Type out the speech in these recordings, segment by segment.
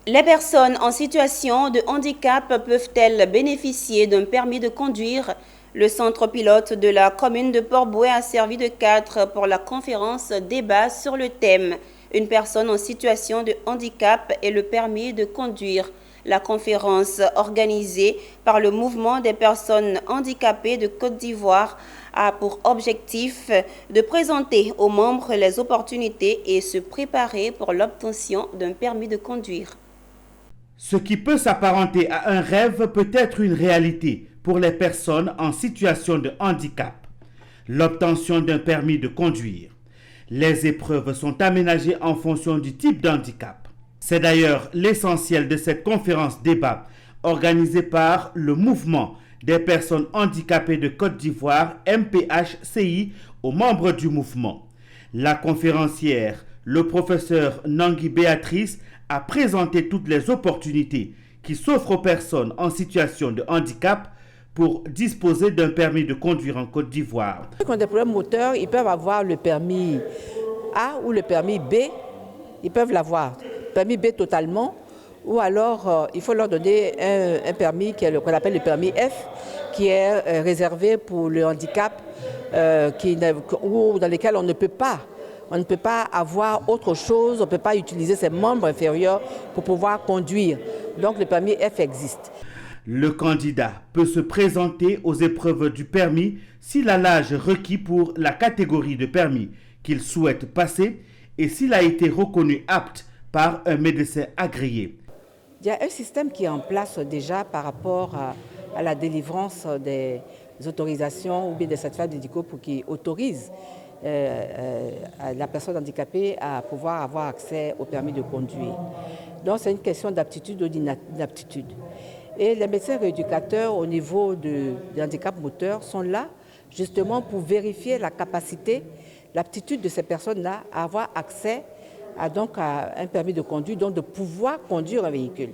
Les personnes en situation de handicap peuvent-elles bénéficier d'un permis de conduire? Le centre pilote de la commune de Port-Bouët a servi de cadre pour la conférence débat sur le thème « Une personne en situation de handicap et le permis de conduire ». La conférence organisée par le mouvement des personnes handicapées de Côte d'Ivoire a pour objectif de présenter aux membres les opportunités et se préparer pour l'obtention d'un permis de conduire. Ce qui peut s'apparenter à un rêve peut être une réalité pour les personnes en situation de handicap. L'obtention d'un permis de conduire. Les épreuves sont aménagées en fonction du type d'handicap. C'est d'ailleurs l'essentiel de cette conférence débat organisée par le mouvement des personnes handicapées de Côte d'Ivoire, MPHCI, aux membres du mouvement. La conférencière, le professeur Nangui Béatrice, a présenté toutes les opportunités qui s'offrent aux personnes en situation de handicap pour disposer d'un permis de conduire en Côte d'Ivoire. Ceux qui ont des problèmes moteurs, ils peuvent avoir le permis A ou le permis B, ils peuvent l'avoir. Permis B totalement, ou alors il faut leur donner un permis qu'on appelle le permis F, qui est réservé pour le handicap, dans lequel on ne peut pas avoir autre chose, on ne peut pas utiliser ses membres inférieurs pour pouvoir conduire. Donc le permis F existe. Le candidat peut se présenter aux épreuves du permis s'il a l'âge requis pour la catégorie de permis qu'il souhaite passer et s'il a été reconnu apte par un médecin agréé. Il y a un système qui est en place déjà par rapport à la délivrance des autorisations ou bien des certificats médicaux qui autorisent la personne handicapée à pouvoir avoir accès au permis de conduire. Donc c'est une question d'aptitude ou d'inaptitude. Et les médecins rééducateurs au niveau du handicap moteur sont là justement pour vérifier la capacité, l'aptitude de ces personnes-là à avoir accès à un permis de conduire, donc de pouvoir conduire un véhicule.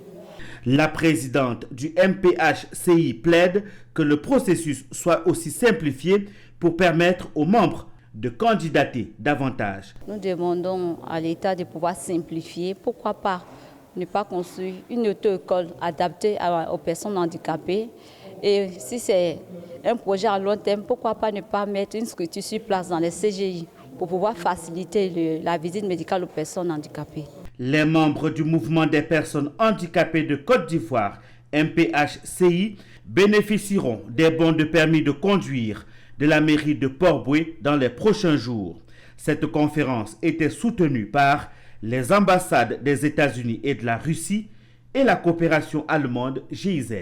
La présidente du MPHCI plaide que le processus soit aussi simplifié pour permettre aux membres de candidater davantage. Nous demandons à l'État de pouvoir simplifier. Pourquoi pas ne pas construire une auto-école adaptée aux personnes handicapées? Et si c'est un projet à long terme, pourquoi pas ne pas mettre une structure sur place dans les CGI pour pouvoir faciliter la visite médicale aux personnes handicapées. Les membres du mouvement des personnes handicapées de Côte d'Ivoire, MPHCI, bénéficieront des bons de permis de conduire de la mairie de Port-Bouët dans les prochains jours. Cette conférence était soutenue par les ambassades des États-Unis et de la Russie et la coopération allemande GIZ.